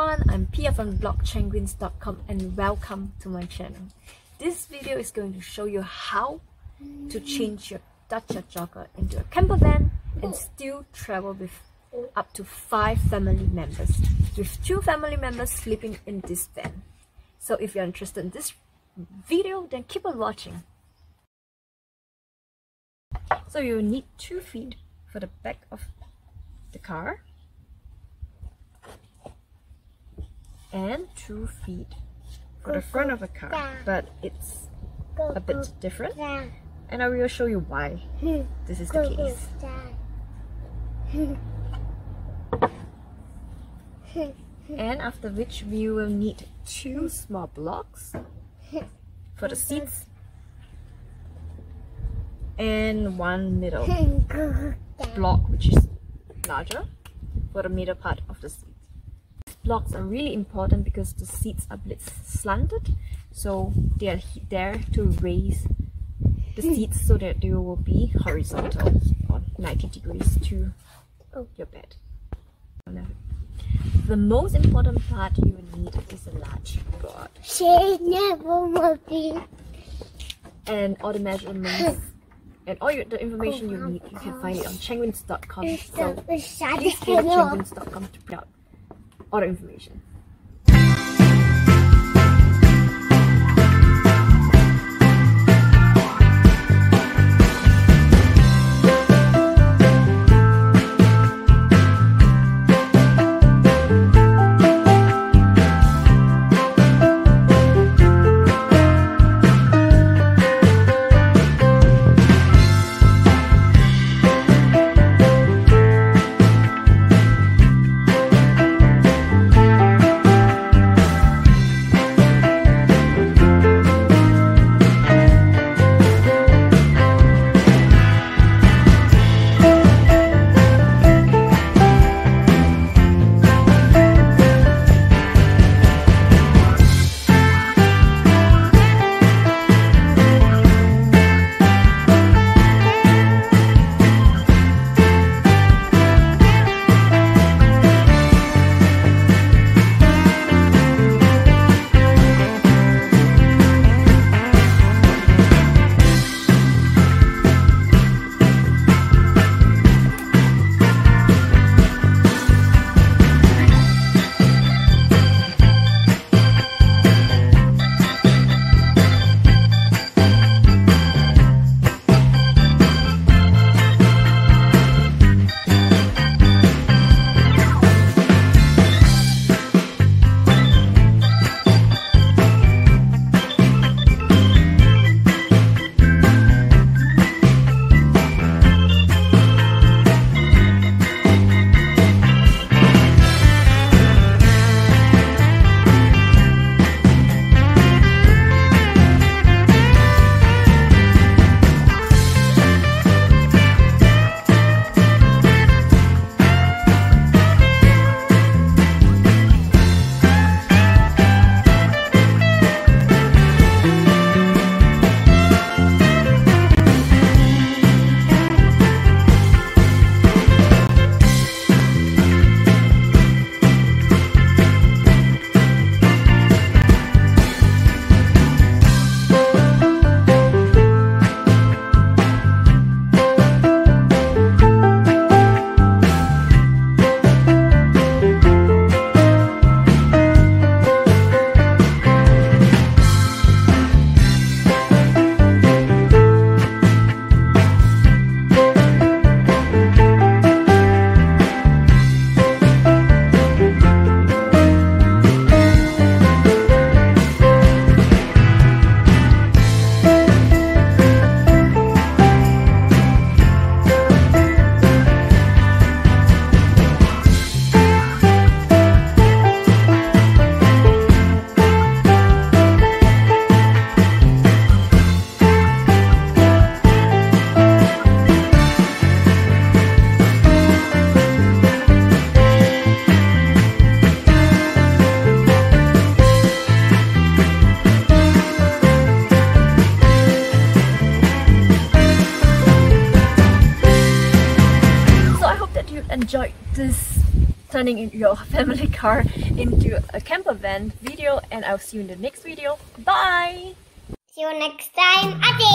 everyone, I'm Pia from blog Chenguins.com and welcome to my channel. This video is going to show you how to change your Dacia Jogger into a camper van and still travel with up to 5 family members, with 2 family members sleeping in this van. So if you're interested in this video, then keep on watching. So you need 2 feet for the back of the car and 2 feet for the front of the car, but it's a bit different, and I will show you why this is the case. And after which we will need 2 small blocks for the seats and 1 middle block which is larger for the middle part of the seat. These blocks are really important because the seats are a bit slanted, so they are there to raise the seats so that they will be horizontal or 90 degrees to your bed. The most important part you will need is a large board. And all the measurements and all the information you need, you can find it on Chenguins.com. So please go to Chenguins.com to print out all the information. enjoyed this turning in your family car into a camper van video, and I'll see you in the next video. Bye! See you next time. Ade!